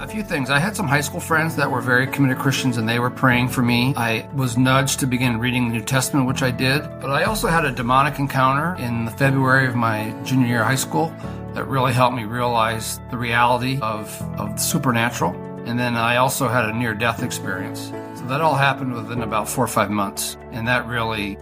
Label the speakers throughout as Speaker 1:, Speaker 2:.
Speaker 1: a few things. I had some high school friends that were very committed Christians, and they were praying for me. I was nudged to begin reading the New Testament, which I did. But I also had a demonic encounter in the February of my junior year of high school that really helped me realize the reality of the supernatural. And then I also had a near-death experience. So that all happened within about 4 or 5 months. And that really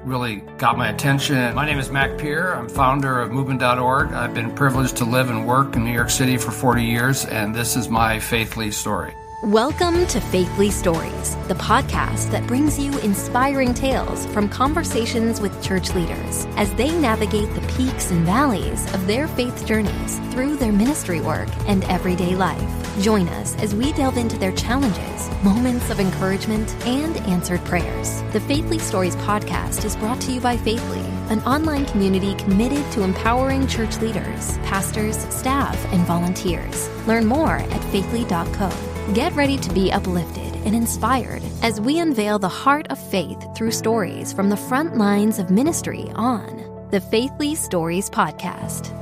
Speaker 1: got my attention. My name is Mac Pier. I'm founder of Movementorg. I've been privileged to live and work in New York City for 40 years, and this is my Faithly story.
Speaker 2: Welcome to Faithly Stories, the podcast that brings you inspiring tales from conversations with church leaders as they navigate the peaks and valleys of their faith journeys through their ministry work and everyday life. Join us as we delve into their challenges, moments of encouragement, and answered prayers. The Faithly Stories podcast is brought to you by Faithly, an online community committed to empowering church leaders, pastors, staff, and volunteers. Learn more at faithly.co. Get ready to be uplifted and inspired as we unveil the heart of faith through stories from the front lines of ministry on the Faithly Stories podcast.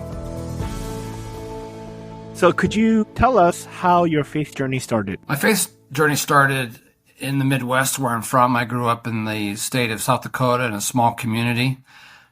Speaker 3: So could you tell us how your faith journey started?
Speaker 1: My faith journey started in the Midwest, where I'm from. I grew up in the state of South Dakota in a small community.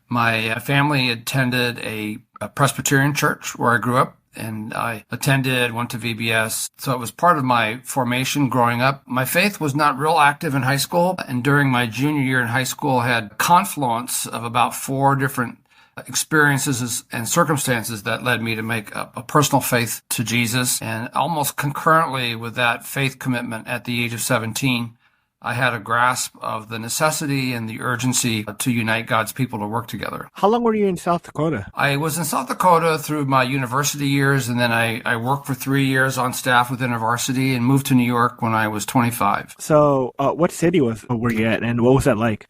Speaker 1: My family attended a Presbyterian church where I grew up, and I went to VBS. So it was part of my formation growing up. My faith was not real active in high school, and during my junior year in high school, I had a confluence of about 4 different experiences and circumstances that led me to make a personal faith to Jesus. And almost concurrently with that faith commitment at the age of 17, I had a grasp of the necessity and the urgency to unite God's people to work together.
Speaker 3: How long were you in South Dakota?
Speaker 1: I was in South Dakota through my university years, and then I worked for 3 years on staff with InterVarsity and moved to New York when I was 25.
Speaker 3: So what city were you at, and what was that like?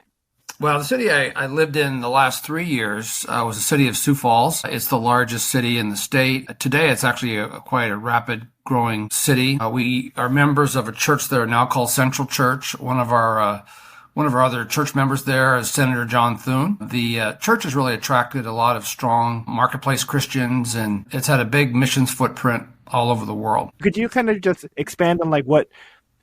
Speaker 1: Well, the city I lived in the last 3 years was the city of Sioux Falls. It's the largest city in the state. Today, it's actually quite a rapid growing city. We are members of a church there now called Central Church. One of our other church members there is Senator John Thune. The church has really attracted a lot of strong marketplace Christians, and it's had a big missions footprint all over the world.
Speaker 3: Could you kind of just expand on like what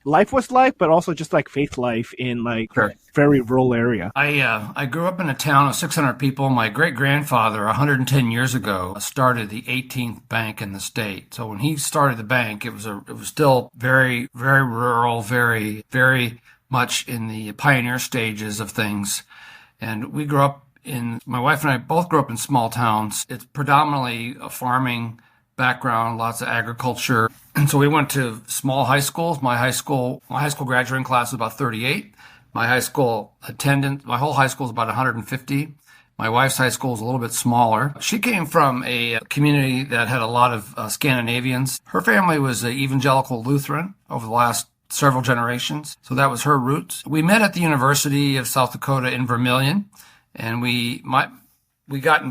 Speaker 3: life was like, but also just like faith life in like
Speaker 1: Sure.
Speaker 3: a very rural area?
Speaker 1: I grew up in a town of 600 people. My great-grandfather, 110 years ago, started the 18th bank in the state. So when he started the bank, it was still very, very rural, very, very much in the pioneer stages of things. And my wife and I both grew up in small towns. It's predominantly a farming background, lots of agriculture. And so we went to small high schools. My high school graduating class was about 38. My high school whole high school is about 150. My wife's high school is a little bit smaller. She came from a community that had a lot of Scandinavians. Her family was evangelical Lutheran over the last several generations. So that was her roots. We met at the University of South Dakota in Vermilion, and we got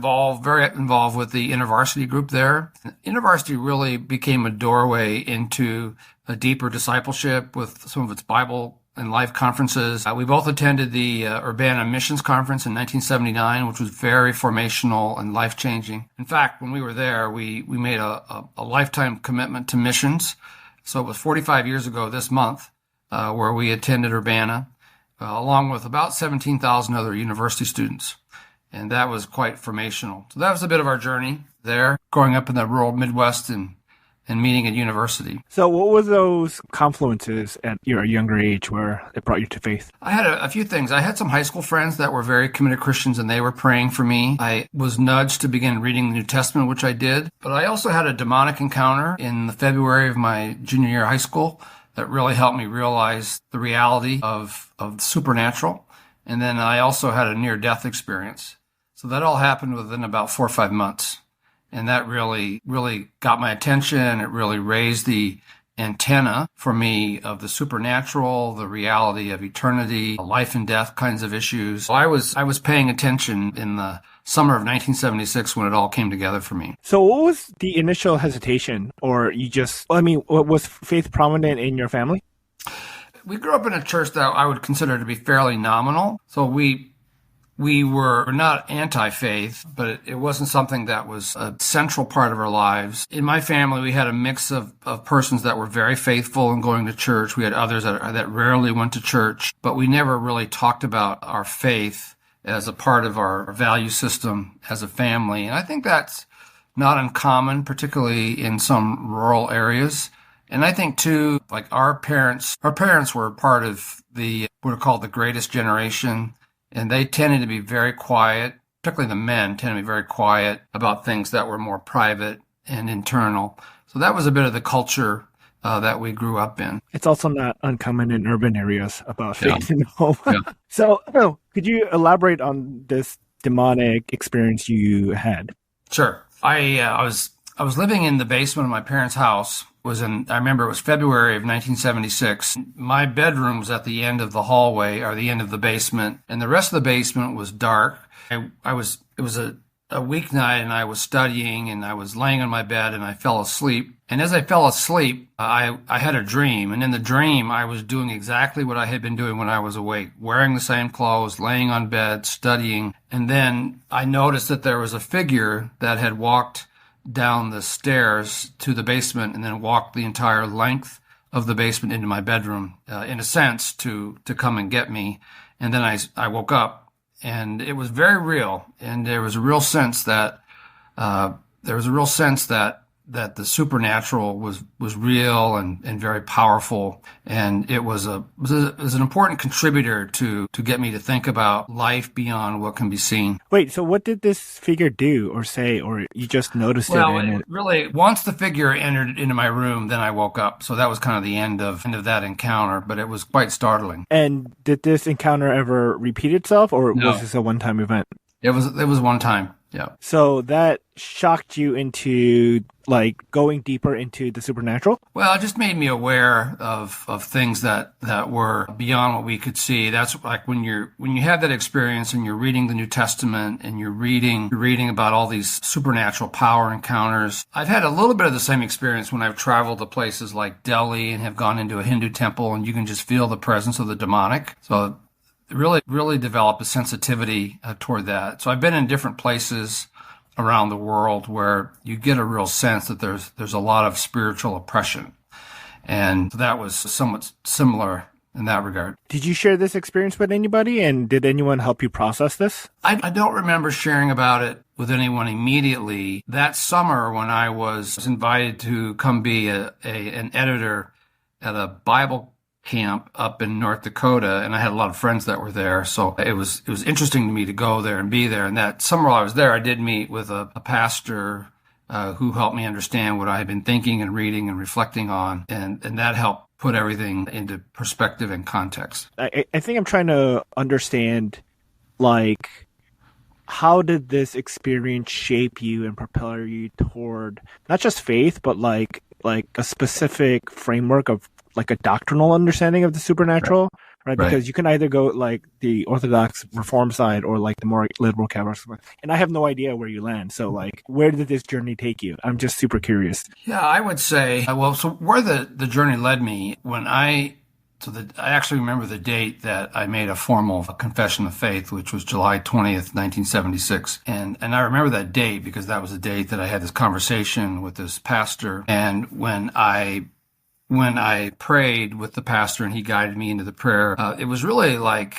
Speaker 1: very involved with the InterVarsity group there. InterVarsity really became a doorway into a deeper discipleship with some of its Bible and life conferences. We both attended the Urbana Missions Conference in 1979, which was very formational and life-changing. In fact, when we were there, we made a lifetime commitment to missions. So it was 45 years ago this month where we attended Urbana, along with about 17,000 other university students. And that was quite formational. So that was a bit of our journey there, growing up in the rural Midwest and meeting at university.
Speaker 3: So what were those confluences at your younger age where it brought you to faith?
Speaker 1: I had a few things. I had some high school friends that were very committed Christians, and they were praying for me. I was nudged to begin reading the New Testament, which I did. But I also had a demonic encounter in the February of my junior year of high school that really helped me realize the reality of the supernatural. And then I also had a near-death experience. So that all happened within about 4 or 5 months. And that really got my attention. It really raised the antenna for me of the supernatural, the reality of eternity, life and death kinds of issues. So I was paying attention in the summer of 1976 when it all came together for me.
Speaker 3: So what was the initial hesitation? Or was faith prominent in your family?
Speaker 1: We grew up in a church that I would consider to be fairly nominal. So we we were not anti-faith, but it wasn't something that was a central part of our lives. In my family, we had a mix of persons that were very faithful in going to church. We had others that rarely went to church, but we never really talked about our faith as a part of our value system as a family. And I think that's not uncommon, particularly in some rural areas. And I think too, like our parents were part of what are called the greatest generation. And they tended to be very quiet, particularly the men tended to be very quiet about things that were more private and internal. So that was a bit of the culture that we grew up in.
Speaker 3: It's also not uncommon in urban areas about faith in the home. Yeah. So could you elaborate on this demonic experience you had?
Speaker 1: Sure. I was living in the basement of my parents' house. I remember it was February of 1976. My bedroom was at the end of the hallway or the end of the basement, and the rest of the basement was dark. It was a weeknight, and I was studying, and I was laying on my bed, and I fell asleep. And as I fell asleep, I had a dream, and in the dream, I was doing exactly what I had been doing when I was awake, wearing the same clothes, laying on bed, studying. And then I noticed that there was a figure that had walked down the stairs to the basement and then walked the entire length of the basement into my bedroom, in a sense, to come and get me. And then I woke up, and it was very real. And there was a real sense that that the supernatural was real and very powerful. And it was an important contributor to get me to think about life beyond what can be seen.
Speaker 3: Wait, so what did this figure do or say, or you just noticed it?
Speaker 1: Well, really, once the figure entered into my room, then I woke up. So that was kind of the end of that encounter, but it was quite startling.
Speaker 3: And did this encounter ever repeat itself, or was this a one-time event?
Speaker 1: It was one time. Yeah.
Speaker 3: So that shocked you into going deeper into the supernatural?
Speaker 1: Well, it just made me aware of things that were beyond what we could see. That's like when you have that experience and you're reading the New Testament and you're reading about all these supernatural power encounters. I've had a little bit of the same experience when I've traveled to places like Delhi and have gone into a Hindu temple, and you can just feel the presence of the demonic. So really develop a sensitivity toward that. So I've been in different places around the world where you get a real sense that there's a lot of spiritual oppression. And that was somewhat similar in that regard.
Speaker 3: Did you share this experience with anybody, and did anyone help you process this?
Speaker 1: I don't remember sharing about it with anyone immediately. That summer, when I was invited to come be an editor at a Bible camp up in North Dakota, and I had a lot of friends that were there, so it was interesting to me to go there and be there. And that summer while I was there, I did meet with a pastor who helped me understand what I had been thinking and reading and reflecting on, and that helped put everything into perspective and context.
Speaker 3: I think I'm trying to understand, how did this experience shape you and propel you toward not just faith, but like a specific framework of a doctrinal understanding of the supernatural, right? Because you can either go the Orthodox Reform side or the more liberal Catholic side. And I have no idea where you land. So where did this journey take you? I'm just super curious.
Speaker 1: Yeah, I would say, so where the journey led me, I actually remember the date that I made a formal confession of faith, which was July 20th, 1976. And I remember that date because that was the date that I had this conversation with this pastor. And when I prayed with the pastor and he guided me into the prayer, it was really like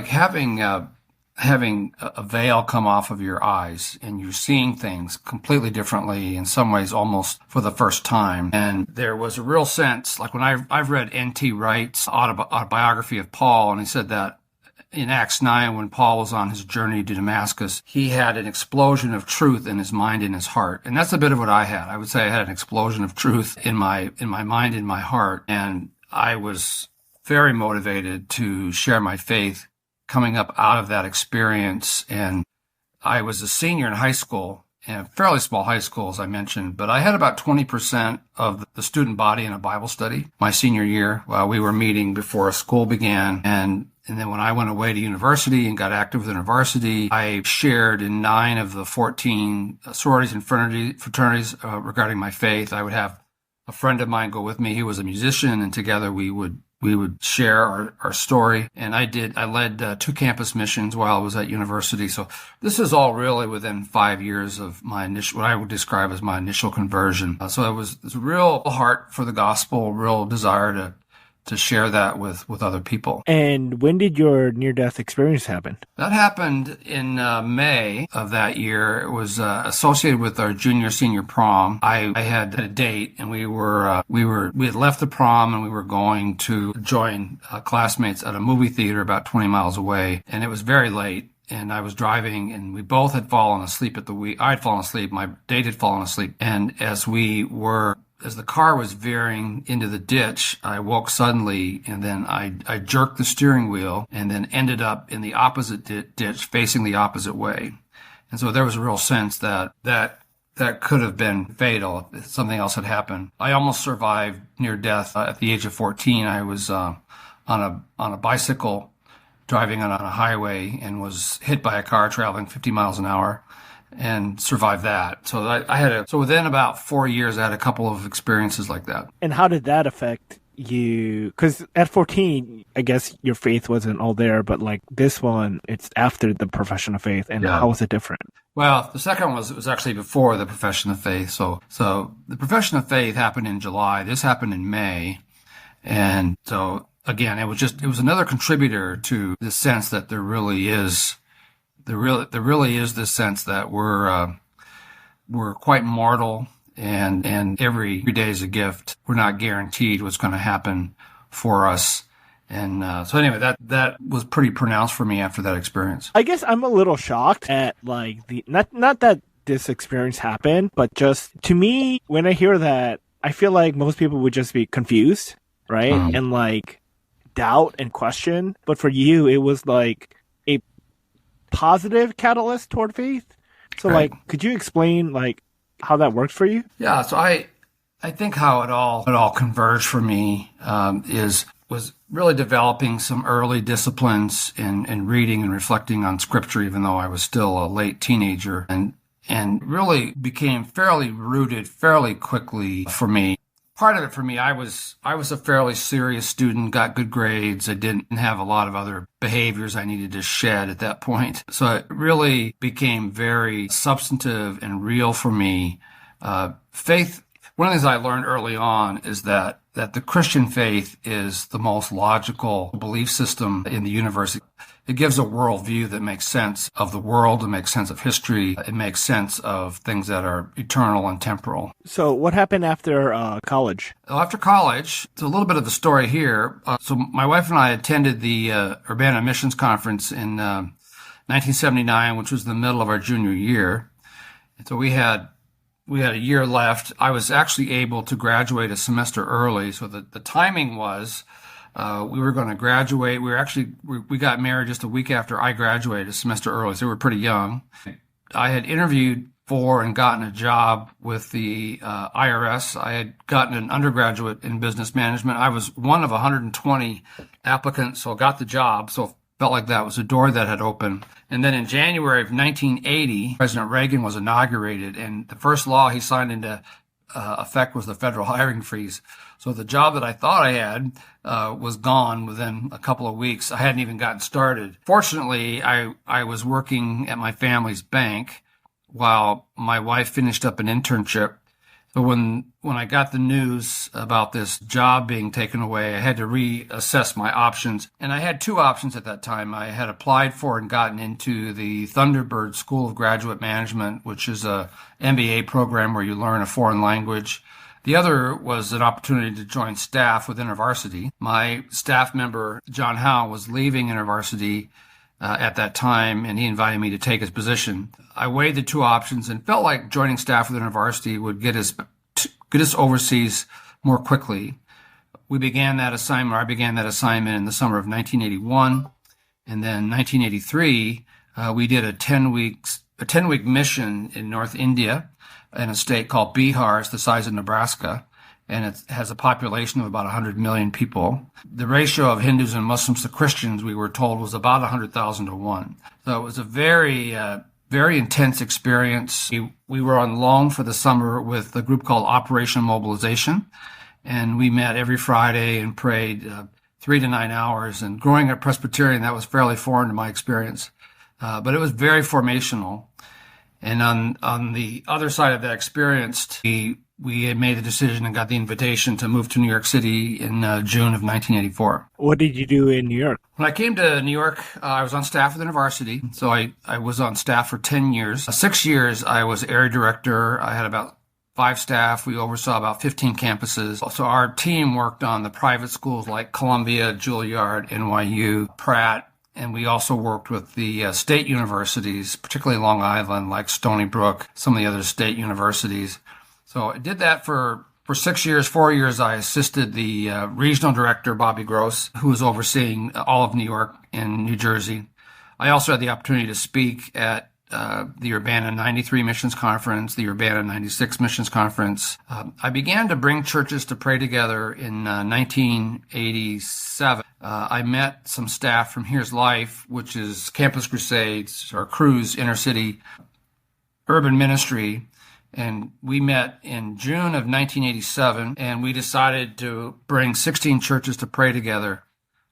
Speaker 1: having a veil come off of your eyes, and you're seeing things completely differently, in some ways almost for the first time. And there was a real sense, like when I've read N.T. Wright's autobiography of Paul, and he said that in Acts 9, when Paul was on his journey to Damascus, he had an explosion of truth in his mind and his heart. And that's a bit of what I had. I would say I had an explosion of truth in my mind and my heart. And I was very motivated to share my faith coming up out of that experience. And I was a senior in high school, in a fairly small high school, as I mentioned, but I had about 20% of the student body in a Bible study my senior year while we were meeting before school began. And then when I went away to university and got active with the university, I shared in 9 of the 14 sororities and fraternities regarding my faith. I would have a friend of mine go with me. He was a musician, and together we would we would share our story. And I led 2 campus missions while I was at university. So this is all really within 5 years of my initial, what I would describe as my initial conversion. So it was a real heart for the gospel, real desire to share that with other people.
Speaker 3: And when did your near-death experience happen?
Speaker 1: That happened in May of that year. It was associated with our junior-senior prom. I had a date, and we had left the prom, and we were going to join classmates at a movie theater about 20 miles away, and it was very late. And I was driving, and we both had fallen asleep at the wheel. I had fallen asleep. My date had fallen asleep. And as the car was veering into the ditch, I woke suddenly, and then I jerked the steering wheel and then ended up in the opposite ditch, facing the opposite way. And so there was a real sense that could have been fatal if something else had happened. I almost survived near death at the age of 14. I was on a bicycle driving on a highway and was hit by a car traveling 50 miles an hour, and survived that. So within about 4 years, I had a couple of experiences like that.
Speaker 3: And how did that affect you? Because at 14, I guess your faith wasn't all there, but like this one, it's after the profession of faith. And how was it different?
Speaker 1: Well, the second it was actually before the profession of faith. So the profession of faith happened in July. This happened in May. And so again, it was another contributor to the sense that there really is this sense that we're quite mortal, and every day is a gift. We're not guaranteed what's going to happen for us. And so anyway, that was pretty pronounced for me after that experience.
Speaker 3: I guess I'm a little shocked at like not that this experience happened, but just to me, when I hear that, I feel like most people would just be confused, right? And like doubt and question. But for you, it was like a positive catalyst toward faith. So like, could you explain like how that worked for you?
Speaker 1: Yeah. So I think how it all converged for me was really developing some early disciplines in reading and reflecting on scripture, even though I was still a late teenager, and really became fairly rooted fairly quickly for me. Part of it for me, I was a fairly serious student, got good grades. I didn't have a lot of other behaviors I needed to shed at that point. So it really became very substantive and real for me. Faith, one of the things I learned early on is that the Christian faith is the most logical belief system in the universe. It gives a worldview that makes sense of the world, it makes sense of history, it makes sense of things that are eternal and temporal.
Speaker 3: So what happened after college?
Speaker 1: Well, after college, it's a little bit of the story here. So my wife and I attended the Urbana Missions Conference in 1979, which was the middle of our junior year. And so we had a year left. I was actually able to graduate a semester early. So the timing was we were going to graduate. We got married just a week after I graduated, a semester early. So we were pretty young. I had interviewed for and gotten a job with the IRS. I had gotten an undergraduate in business management. I was one of 120 applicants, so I got the job. So felt like that was a door that had opened. And then in January of 1980, President Reagan was inaugurated, and the first law he signed into effect was the federal hiring freeze. So the job that I thought I had was gone within a couple of weeks. I hadn't even gotten started. Fortunately, I was working at my family's bank while my wife finished up an internship. So when I got the news about this job being taken away, I had to reassess my options. And I had two options at that time. I had applied for and gotten into the Thunderbird School of Graduate Management, which is a MBA program where you learn a foreign language. The other was an opportunity to join staff with InterVarsity. My staff member, John Howe, was leaving InterVarsity at that time, and he invited me to take his position. I weighed the two options and felt like joining staff with InterVarsity would get us overseas more quickly. I began that assignment in the summer of 1981, and then 1983 we did a 10-week mission in North India in a state called Bihar. It's the size of Nebraska, and it has a population of about 100 million people. The ratio of Hindus and Muslims to Christians, we were told, was about 100,000 to 1. So it was a very, very intense experience. We were on loan for the summer with a group called Operation Mobilization, and we met every Friday and prayed 3 to 9 hours. And growing up Presbyterian, that was fairly foreign to my experience. But it was very formational. And on the other side of that experience, we had made the decision and got the invitation to move to New York City in June of 1984.
Speaker 3: What did you do in New York?
Speaker 1: When I came to New York, I was on staff at the university. So I was on staff for 10 years. 6 years, I was area director. I had about 5 staff. We oversaw about 15 campuses. So our team worked on the private schools like Columbia, Juilliard, NYU, Pratt. And we also worked with the state universities, particularly Long Island, like Stony Brook, some of the other state universities. So I did that for 6 years. 4 years, I assisted the regional director, Bobby Gross, who was overseeing all of New York and New Jersey. I also had the opportunity to speak at the Urbana 93 Missions Conference, the Urbana 96 Missions Conference. I began to bring churches to pray together in 1987. I met some staff from Here's Life, which is Campus Crusades or Cruise Inner City Urban Ministry. And we met in June of 1987, and we decided to bring 16 churches to pray together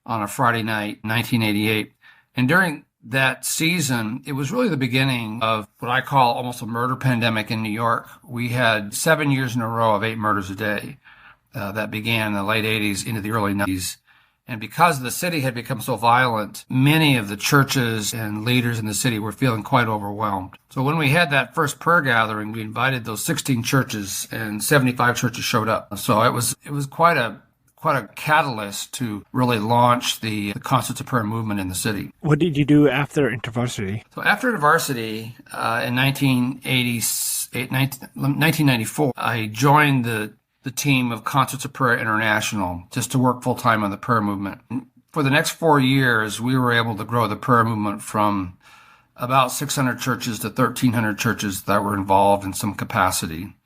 Speaker 1: on a Friday night, 1988. And during that season, it was really the beginning of what I call almost a murder pandemic in New York. We had 7 years in a row of 8 murders a day. That began in the late 80s into the early 90s. And because the city had become so violent, many of the churches and leaders in the city were feeling quite overwhelmed. So when we had that first prayer gathering, we invited those 16 churches, and 75 churches showed up. So it was quite a catalyst to really launch the Concerts of Prayer movement in the city.
Speaker 3: What did you do after InterVarsity?
Speaker 1: So after InterVarsity, in 1994, I joined the team of Concerts of Prayer International just to work full-time on the prayer movement. For the next 4 years, we were able to grow the prayer movement from about 600 churches to 1,300 churches that were involved in some capacity.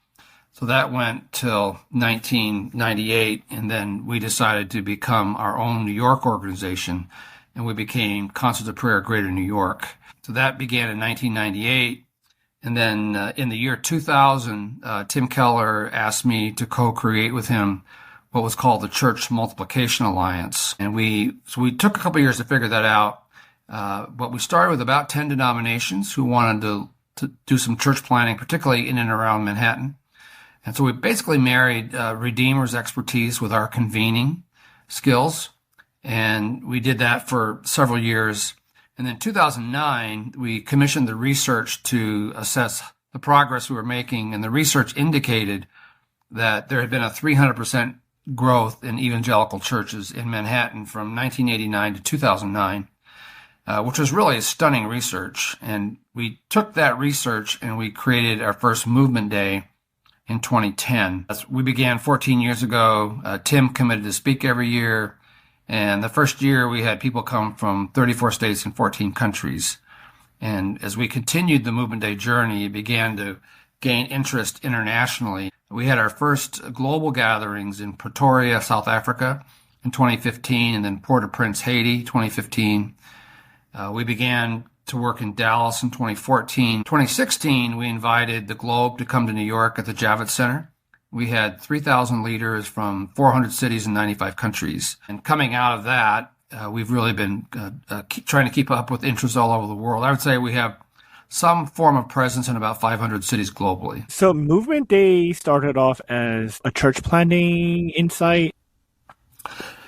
Speaker 1: So that went till 1998, and then we decided to become our own New York organization, and we became Concerts of Prayer Greater New York. So that began in 1998. And then in the year 2000, Tim Keller asked me to co-create with him what was called the Church Multiplication Alliance. And we took a couple of years to figure that out. But we started with about 10 denominations who wanted to do some church planning, particularly in and around Manhattan. And so we basically married Redeemer's expertise with our convening skills. And we did that for several years. And then in 2009, we commissioned the research to assess the progress we were making. And the research indicated that there had been a 300% growth in evangelical churches in Manhattan from 1989 to 2009, which was really a stunning research. And we took that research and we created our first Movement Day in 2010. We began 14 years ago. Tim committed to speak every year. And the first year we had people come from 34 states and 14 countries. And as we continued the Movement Day journey, it began to gain interest internationally. We had our first global gatherings in Pretoria, South Africa in 2015, and then Port-au-Prince, Haiti, 2015. We began to work in Dallas in 2014. 2016, we invited the globe to come to New York at the Javits Center. We had 3,000 leaders from 400 cities and 95 countries. And coming out of that, we've really been trying to keep up with interests all over the world. I would say we have some form of presence in about 500 cities globally.
Speaker 3: So Movement Day started off as a church planning insight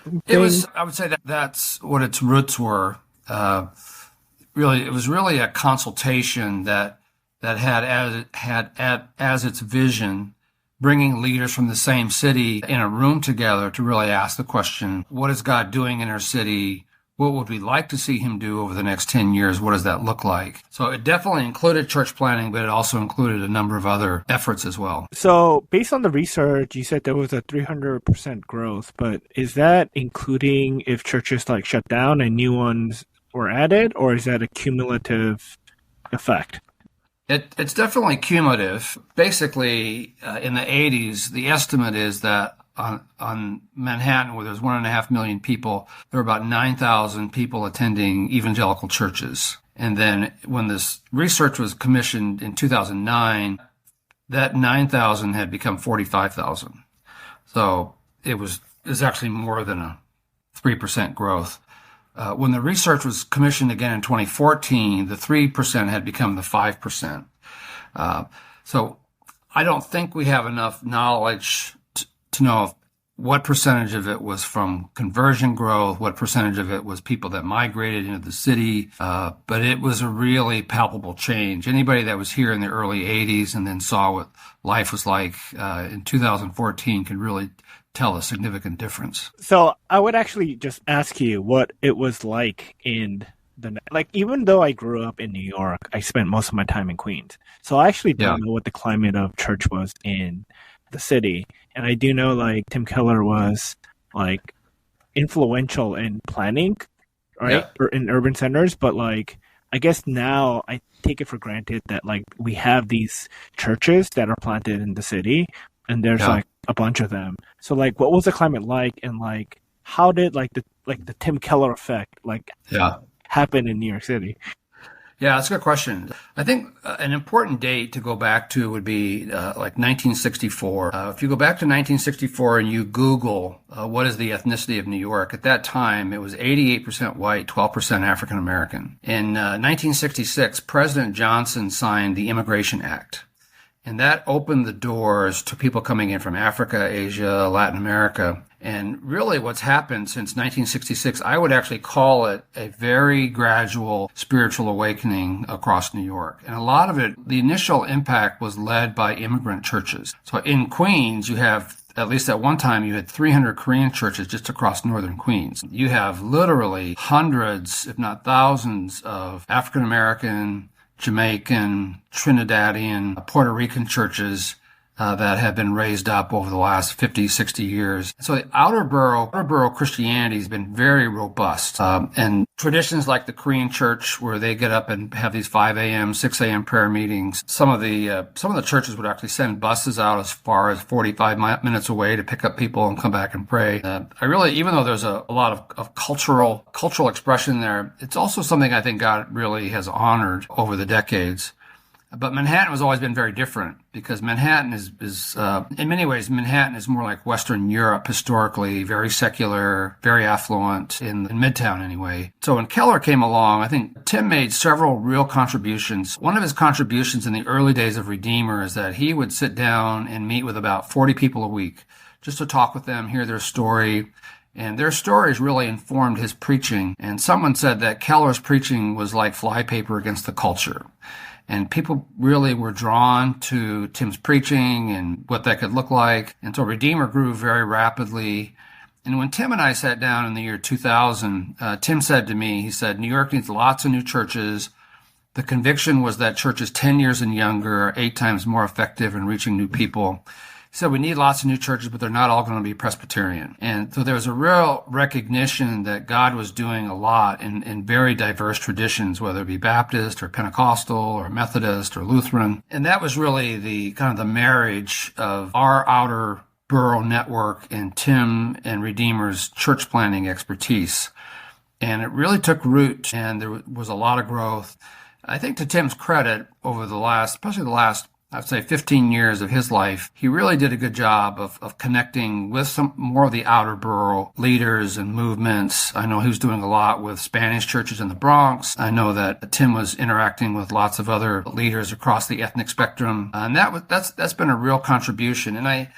Speaker 3: thing?
Speaker 1: It was, I would say that's what its roots were. Really, it was really a consultation that had as its vision bringing leaders from the same city in a room together to really ask the question, what is God doing in our city? What would we like to see him do over the next 10 years? What does that look like? So it definitely included church planning, but it also included a number of other efforts as well.
Speaker 3: So based on the research, you said there was a 300% growth, but is that including if churches like shut down and new ones were added, or is that a cumulative effect?
Speaker 1: It's definitely cumulative. Basically, in the 80s, the estimate is that on Manhattan, where there's 1.5 million people, there were about 9,000 people attending evangelical churches. And then when this research was commissioned in 2009, that 9,000 had become 45,000. So it was actually more than a 3% growth. When the research was commissioned again in 2014, the 3% had become the 5%. So I don't think we have enough knowledge to know what percentage of it was from conversion growth, what percentage of it was people that migrated into the city. But it was a really palpable change. Anybody that was here in the early 80s and then saw what life was like in 2014 could really tell a significant difference.
Speaker 3: So I would actually just ask you what it was like even though I grew up in New York, I spent most of my time in Queens. So I actually don't know what the climate of church was in the city. And I do know like Tim Keller was like influential in planning, right? Or in urban centers. But like, I guess now I take it for granted that like we have these churches that are planted in the city and there's like a bunch of them. So like, what was the climate like? And like, how did like the Tim Keller effect happen in New York City?
Speaker 1: Yeah, that's a good question. I think an important date to go back to would be like 1964. If you go back to 1964 and you Google what is the ethnicity of New York, at that time it was 88% white, 12% African American. In 1966, President Johnson signed the Immigration Act. And that opened the doors to people coming in from Africa, Asia, Latin America. And really what's happened since 1966, I would actually call it a very gradual spiritual awakening across New York. And a lot of it, the initial impact was led by immigrant churches. So in Queens, you have, at least at one time, you had 300 Korean churches just across northern Queens. You have literally hundreds, if not thousands, of African American, Jamaican, Trinidadian, Puerto Rican churches that have been raised up over the last 50, 60 years. So the outer borough Christianity has been very robust. And traditions like the Korean church, where they get up and have these 5 a.m., 6 a.m. prayer meetings. Some of the churches would actually send buses out as far as 45 minutes away to pick up people and come back and pray. Even though there's a lot of cultural expression there, it's also something I think God really has honored over the decades. But Manhattan has always been very different because Manhattan is in many ways, Manhattan is more like Western Europe historically, very secular, very affluent in Midtown anyway. So when Keller came along, I think Tim made several real contributions. One of his contributions in the early days of Redeemer is that he would sit down and meet with about 40 people a week just to talk with them, hear their story. And their stories really informed his preaching. And someone said that Keller's preaching was like flypaper against the culture. And people really were drawn to Tim's preaching and what that could look like. And so Redeemer grew very rapidly. And when Tim and I sat down in the year 2000, Tim said to me, he said, New York needs lots of new churches. The conviction was that churches 10 years and younger are 8 times more effective in reaching new people. He said, we need lots of new churches, but they're not all going to be Presbyterian. And so there was a real recognition that God was doing a lot in very diverse traditions, whether it be Baptist or Pentecostal or Methodist or Lutheran. And that was really the kind of the marriage of our outer borough network and Tim and Redeemer's church planning expertise. And it really took root, and there was a lot of growth. I think to Tim's credit, over especially the last I'd say 15 years of his life, he really did a good job of connecting with some more of the outer borough leaders and movements. I know he was doing a lot with Spanish churches in the Bronx. I know that Tim was interacting with lots of other leaders across the ethnic spectrum. And that's been a real contribution. And I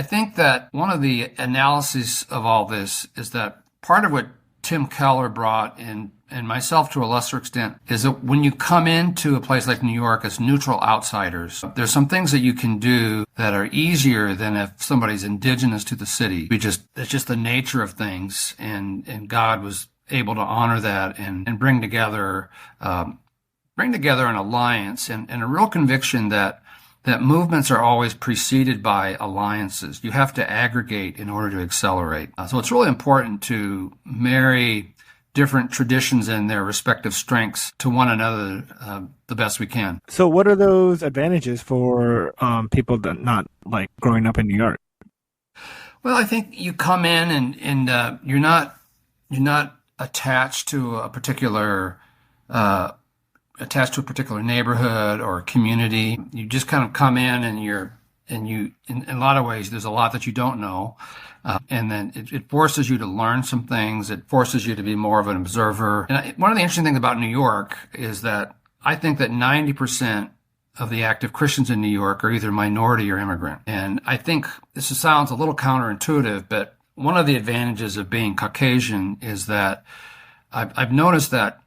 Speaker 1: think that one of the analyses of all this is that part of what Tim Keller brought in, and myself to a lesser extent, is that when you come into a place like New York as neutral outsiders, there's some things that you can do that are easier than if somebody's indigenous to the city. It's just the nature of things, and God was able to honor that and bring together an alliance and a real conviction that movements are always preceded by alliances. You have to aggregate in order to accelerate. So it's really important to marry different traditions and their respective strengths to one another the best we can.
Speaker 3: So what are those advantages for people that not like growing up in New York?
Speaker 1: Well, I think you come in and you're not attached to a particular neighborhood or community. You just kind of come in and and in a lot of ways, there's a lot that you don't know. And then it forces you to learn some things. It forces you to be more of an observer. And one of the interesting things about New York is that I think that 90% of the active Christians in New York are either minority or immigrant. And I think this sounds a little counterintuitive, but one of the advantages of being Caucasian is that I've noticed that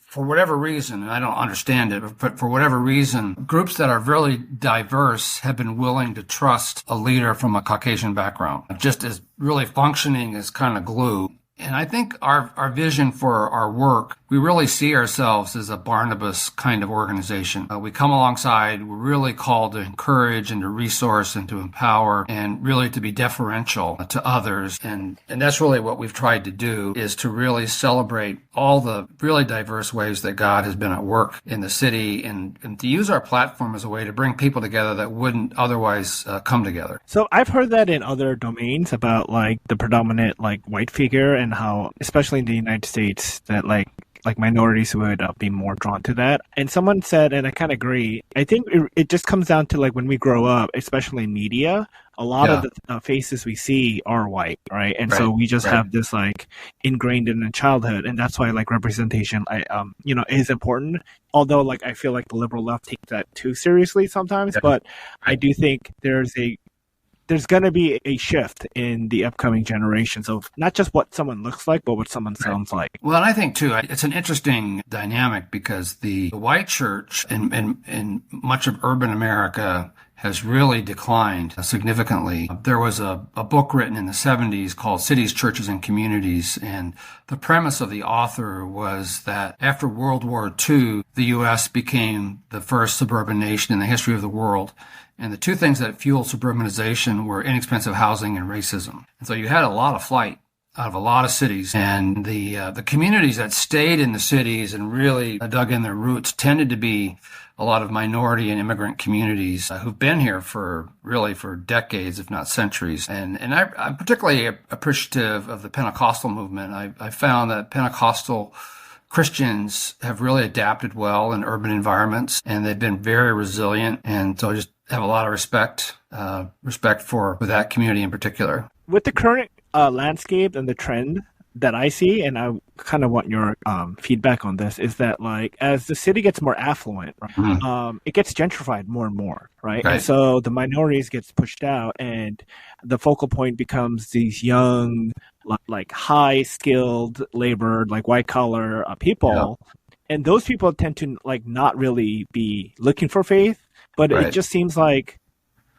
Speaker 1: for whatever reason, and I don't understand it, but for whatever reason, groups that are really diverse have been willing to trust a leader from a Caucasian background, just as really functioning as kind of glue. And I think our vision for our work, we really see ourselves as a Barnabas kind of organization. We come alongside, we're really called to encourage and to resource and to empower and really to be deferential to others. And that's really what we've tried to do, is to really celebrate all the really diverse ways that God has been at work in the city, and to use our platform as a way to bring people together that wouldn't otherwise come together.
Speaker 3: So I've heard that in other domains about like the predominant like white figure, and how, especially in the United States, that like minorities would be more drawn to that. And someone said, and I kind of agree, I think it just comes down to like when we grow up, especially in media, a lot of the faces we see are white, right? And so we just have this like ingrained in childhood, and that's why like representation, is important. Although like I feel like the liberal left takes that too seriously sometimes, but I do think there's going to be a shift in the upcoming generations of not just what someone looks like, but what someone sounds like.
Speaker 1: Well, and I think, too, it's an interesting dynamic because the white church in much of urban America has really declined significantly. There was a book written in the 70s called Cities, Churches, and Communities, and the premise of the author was that after World War II, the U.S. became the first suburban nation in the history of the world. And the two things that fueled suburbanization were inexpensive housing and racism. And so you had a lot of flight out of a lot of cities. And the communities that stayed in the cities and really dug in their roots tended to be a lot of minority and immigrant communities who've been here for decades, if not centuries. And I'm particularly appreciative of the Pentecostal movement. I found that Pentecostal Christians have really adapted well in urban environments, and they've been very resilient. And so I just have a lot of respect for that community in particular.
Speaker 3: With the current landscape and the trend that I see, and I kind of want your feedback on this, is that like as the city gets more affluent, it gets gentrified more and more, right? And so the minorities gets pushed out, and the focal point becomes these young, like high-skilled labor, like white-collar people, and those people tend to like not really be looking for faith, but it just seems like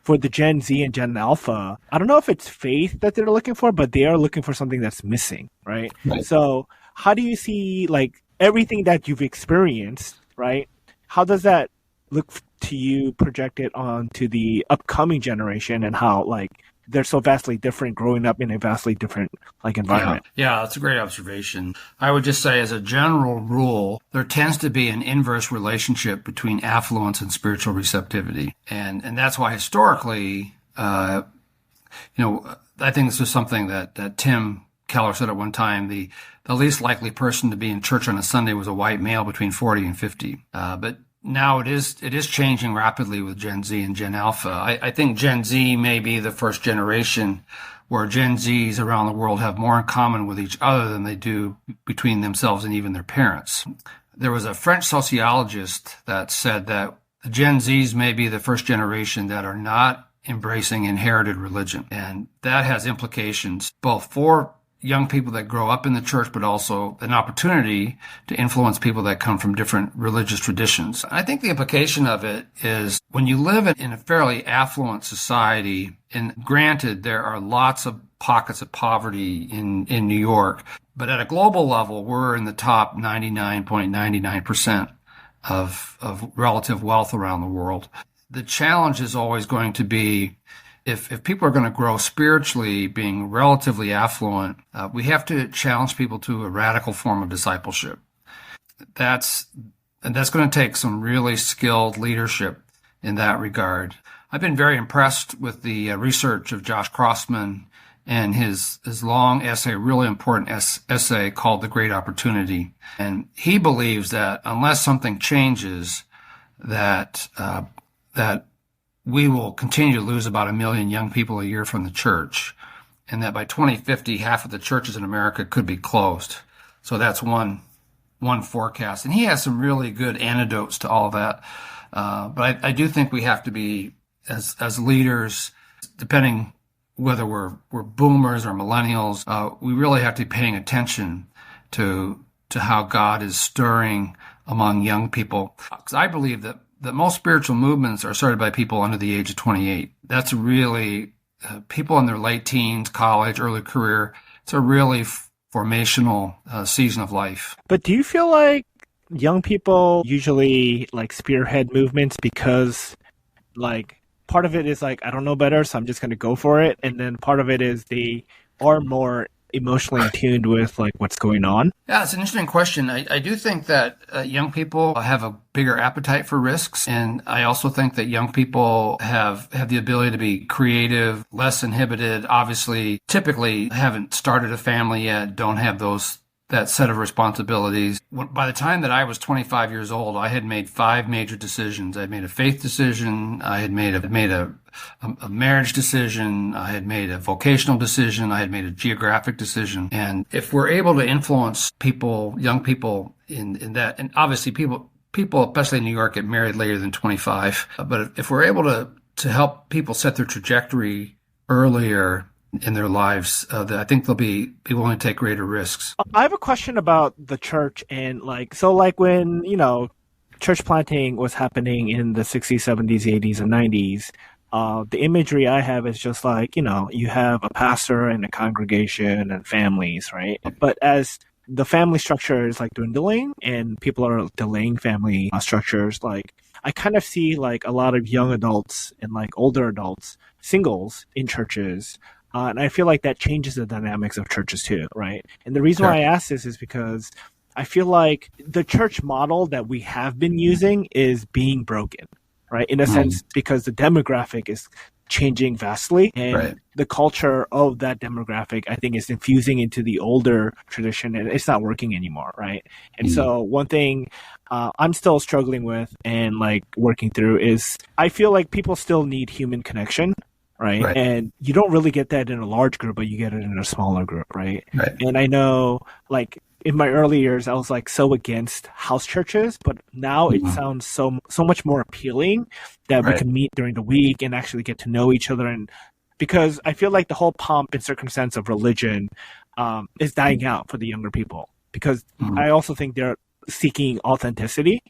Speaker 3: for the Gen Z and Gen Alpha, I don't know if it's faith that they're looking for, but they are looking for something that's missing, right? So how do you see like everything that you've experienced, right? How does that look to you projected onto the upcoming generation, and how like they're so vastly different growing up in a vastly different like environment?
Speaker 1: Yeah, that's a great observation. I would just say as a general rule, there tends to be an inverse relationship between affluence and spiritual receptivity. And that's why historically, I think this is something that Tim Keller said at one time, the least likely person to be in church on a Sunday was a white male between 40 and 50. But now it is changing rapidly with Gen Z and Gen Alpha. I think Gen Z may be the first generation where Gen Zs around the world have more in common with each other than they do between themselves and even their parents. There was a French sociologist that said that the Gen Zs may be the first generation that are not embracing inherited religion. And that has implications both for young people that grow up in the church, but also an opportunity to influence people that come from different religious traditions. I think the implication of it is when you live in a fairly affluent society, and granted, there are lots of pockets of poverty in New York, but at a global level, we're in the top 99.99% of relative wealth around the world. The challenge is always going to be if people are going to grow spiritually, being relatively affluent, we have to challenge people to a radical form of discipleship. That's going to take some really skilled leadership in that regard. I've been very impressed with the research of Josh Crossman and his long essay, really important essay called The Great Opportunity. And he believes that unless something changes, that we will continue to lose about 1 million young people a year from the church, and that by 2050, half of the churches in America could be closed. So that's one forecast. And he has some really good antidotes to all that. But I do think we have to be, as leaders, depending whether we're boomers or millennials, we really have to be paying attention to how God is stirring among young people. Because I believe that most spiritual movements are started by people under the age of 28. That's really people in their late teens, college, early career. It's a really formational season of life.
Speaker 3: But do you feel like young people usually like spearhead movements because like part of it is like, I don't know better, so I'm just going to go for it. And then part of it is they are more emotionally in tuned with like what's going on?
Speaker 1: Yeah, it's an interesting question. I do think that young people have a bigger appetite for risks. And I also think that young people have the ability to be creative, less inhibited, obviously, typically haven't started a family yet, don't have that set of responsibilities. By the time that I was 25 years old, I had made 5 major decisions. I had made a faith decision. I had made a marriage decision. I had made a vocational decision. I had made a geographic decision. And if we're able to influence people, young people in that, and obviously people, especially in New York, get married later than 25. But if we're able to help people set their trajectory earlier in their lives, I think they'll be willing to take greater risks.
Speaker 3: I have a question about the church and when, church planting was happening in the 60s, 70s, 80s, and 90s, the imagery I have is just like, you have a pastor and a congregation and families, right? But as the family structure is like dwindling and people are delaying family structures, like I kind of see like a lot of young adults and like older adults, singles in churches. And I feel like that changes the dynamics of churches too, right? And the reason why I ask this is because I feel like the church model that we have been using is being broken, right? In a sense, because the demographic is changing vastly, and the culture of that demographic, I think, is infusing into the older tradition, and it's not working anymore, right? And so one thing I'm still struggling with and like working through is I feel like people still need human connection. Right. And you don't really get that in a large group, but you get it in a smaller group. Right. And I know like in my early years, I was like so against house churches, but now it sounds so much more appealing that we can meet during the week and actually get to know each other. And because I feel like the whole pomp and circumstance of religion is dying out for the younger people, because I also think they're seeking authenticity.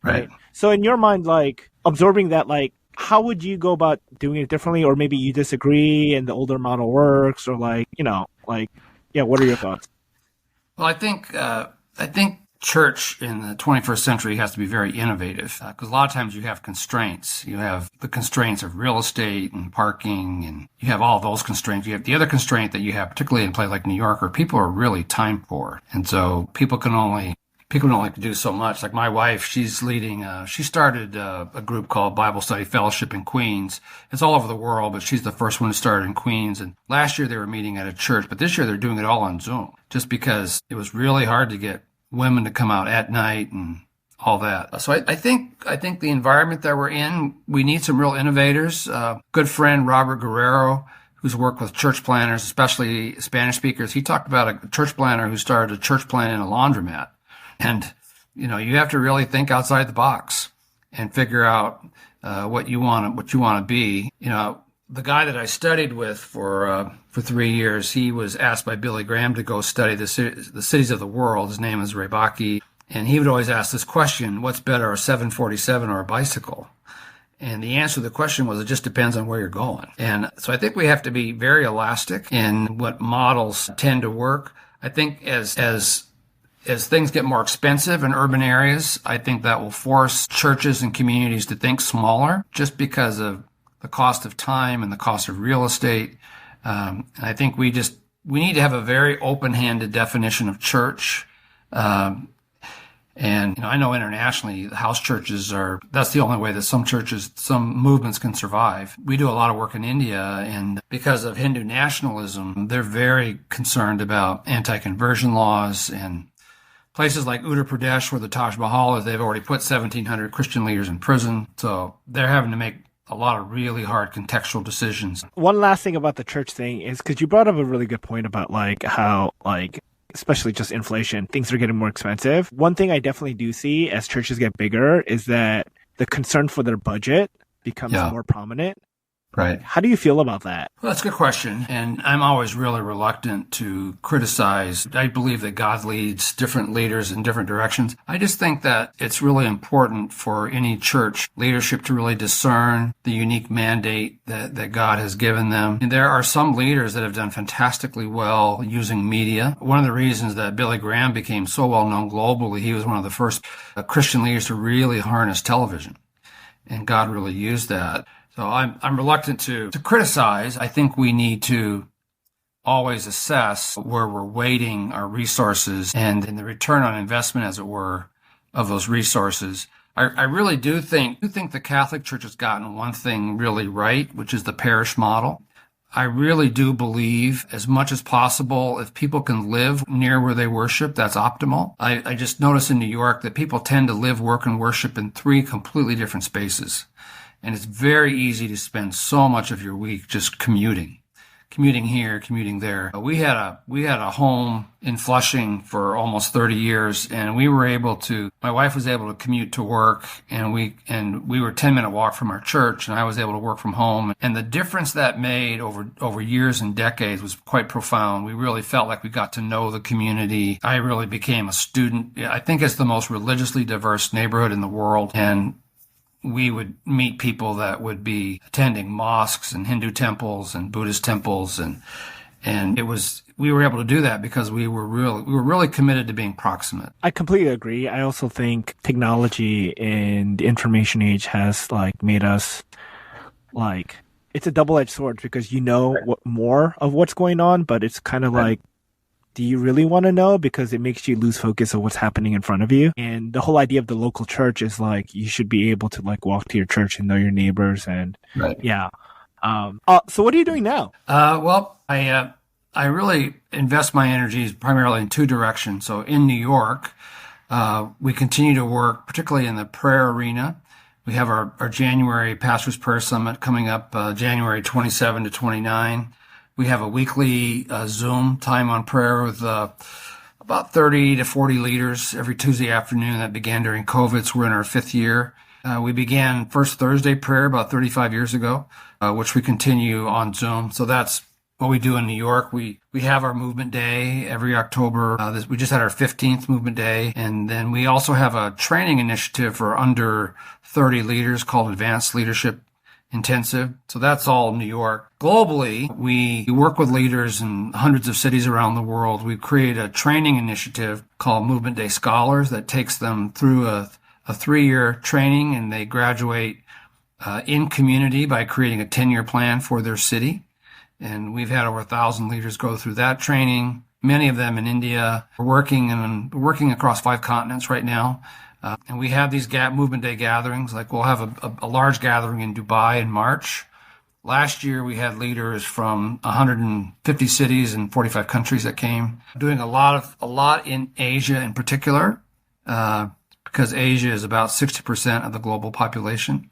Speaker 3: Right. So in your mind, like absorbing that, like, how would you go about doing it differently? Or maybe you disagree and the older model works, or like, what are your thoughts?
Speaker 1: Well, I think church in the 21st century has to be very innovative, because a lot of times you have constraints. You have the constraints of real estate and parking, and you have all those constraints. You have the other constraint that you have, particularly in a place like New York, where people are really time poor. And so people don't like to do so much. Like my wife, she's leading, she started a group called Bible Study Fellowship in Queens. It's all over the world, but she's the first one to start in Queens. And last year they were meeting at a church, but this year they're doing it all on Zoom, just because it was really hard to get women to come out at night and all that. So I think the environment that we're in, we need some real innovators. Good friend Robert Guerrero, who's worked with church planners, especially Spanish speakers. He talked about a church planner who started a church plant in a laundromat. And, you have to really think outside the box and figure out what you want to be. The guy that I studied with for 3 years, he was asked by Billy Graham to go study the cities of the world. His name is Rebaki. And he would always ask this question: what's better, a 747 or a bicycle? And the answer to the question was, it just depends on where you're going. And so I think we have to be very elastic in what models tend to work. I think as things get more expensive in urban areas, I think that will force churches and communities to think smaller, just because of the cost of time and the cost of real estate. And I think we need to have a very open-handed definition of church. And I know internationally, the house churches that's the only way that some movements can survive. We do a lot of work in India, and because of Hindu nationalism, they're very concerned about anti-conversion laws. And places like Uttar Pradesh, where the Taj Mahal is, they've already put 1,700 Christian leaders in prison. So they're having to make a lot of really hard contextual decisions.
Speaker 3: One last thing about the church thing is because you brought up a really good point about like how like especially just inflation, things are getting more expensive. One thing I definitely do see as churches get bigger is that the concern for their budget becomes more prominent.
Speaker 1: Right.
Speaker 3: How do you feel about that?
Speaker 1: Well, that's a good question. And I'm always really reluctant to criticize. I believe that God leads different leaders in different directions. I just think that it's really important for any church leadership to really discern the unique mandate that God has given them. And there are some leaders that have done fantastically well using media. One of the reasons that Billy Graham became so well known globally, he was one of the first Christian leaders to really harness television. And God really used that. So I'm reluctant to criticize. I think we need to always assess where we're weighting our resources and in the return on investment, as it were, of those resources. I really do think the Catholic Church has gotten one thing really right, which is the parish model. I really do believe, as much as possible, if people can live near where they worship, that's optimal. I just noticed in New York that people tend to live, work, and worship in 3 completely different spaces. And it's very easy to spend so much of your week just commuting here, commuting there. We had a home in Flushing for almost 30 years, and my wife was able to commute to work, and we were a 10-minute walk from our church, and I was able to work from home. And the difference that made over years and decades was quite profound. We really felt like we got to know the community. I really became a student. I think it's the most religiously diverse neighborhood in the world, and we would meet people that would be attending mosques and Hindu temples and Buddhist temples, and we were able to do that because we were really committed to being proximate.
Speaker 3: I completely agree. I also think technology in the information age has like made us like, it's a double-edged sword because more of what's going on, but it's kind of like, do you really want to know? Because it makes you lose focus of what's happening in front of you. And the whole idea of the local church is like, you should be able to like walk to your church and know your neighbors. And so what are you doing now?
Speaker 1: Well, I really invest my energies primarily in 2 directions. So in New York, we continue to work, particularly in the prayer arena. We have our January Pastors Prayer Summit coming up, January 27 to 29. We have a weekly Zoom time on prayer with about 30 to 40 leaders every Tuesday afternoon. That began during COVID, so we're in our 5th year. We began First Thursday prayer about 35 years ago, which we continue on Zoom. So that's what we do in New York. We have our Movement Day every October. We just had our 15th Movement Day. And then we also have a training initiative for under 30 leaders called Advanced Leadership Intensive. So that's all New York. Globally, we work with leaders in hundreds of cities around the world. We've created a training initiative called Movement Day Scholars that takes them through a 3-year training, and they graduate in community by creating a 10-year plan for their city. And we've had over 1,000 leaders go through that training, many of them in India. We're working across 5 continents right now. And we have these Movement Day gatherings. Like we'll have a large gathering in Dubai in March. Last year, we had leaders from 150 cities and 45 countries that came, doing a lot in Asia in particular, because Asia is about 60% of the global population,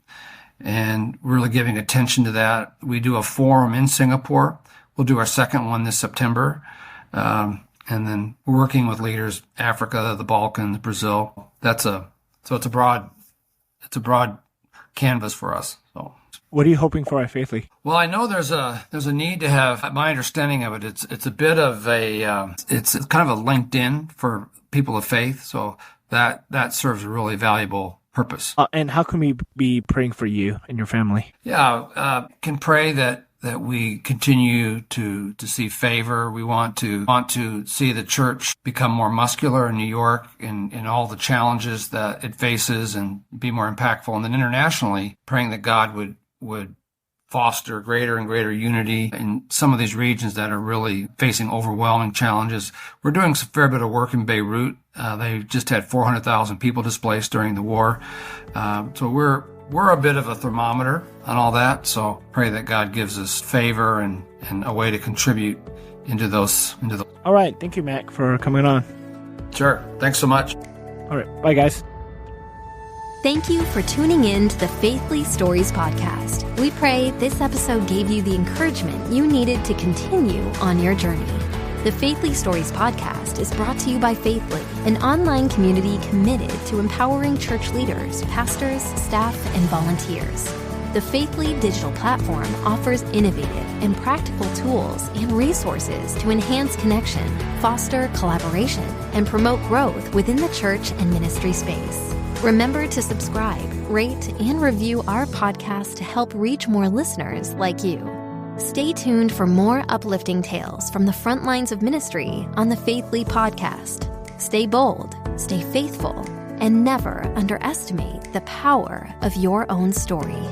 Speaker 1: and really giving attention to that. We do a forum in Singapore. We'll do our 2nd one this September. And then we're working with leaders, Africa, the Balkans, Brazil. It's a broad canvas for us. So,
Speaker 3: what are you hoping for at Faithly?
Speaker 1: Well, I know there's a need to have, my understanding of it, it's a bit of it's kind of a LinkedIn for people of faith. So that serves a really valuable purpose.
Speaker 3: And how can we be praying for you and your family?
Speaker 1: Yeah, can pray that we continue to see favor. We want to see the church become more muscular in New York in all the challenges that it faces and be more impactful. And then internationally, praying that God would foster greater and greater unity in some of these regions that are really facing overwhelming challenges. We're doing a fair bit of work in Beirut. They just had 400,000 people displaced during the war. So we're a bit of a thermometer on all that, so pray that God gives us favor and a way to contribute into those.
Speaker 3: All right. Thank you, Mac, for coming on.
Speaker 1: Sure. Thanks so much.
Speaker 3: All right. Bye, guys.
Speaker 2: Thank you for tuning in to the Faithly Stories podcast. We pray this episode gave you the encouragement you needed to continue on your journey. The Faithly Stories podcast is brought to you by Faithly, an online community committed to empowering church leaders, pastors, staff, and volunteers. The Faithly digital platform offers innovative and practical tools and resources to enhance connection, foster collaboration, and promote growth within the church and ministry space. Remember to subscribe, rate, and review our podcast to help reach more listeners like you. Stay tuned for more uplifting tales from the front lines of ministry on the Faithly podcast. Stay bold, stay faithful, and never underestimate the power of your own story.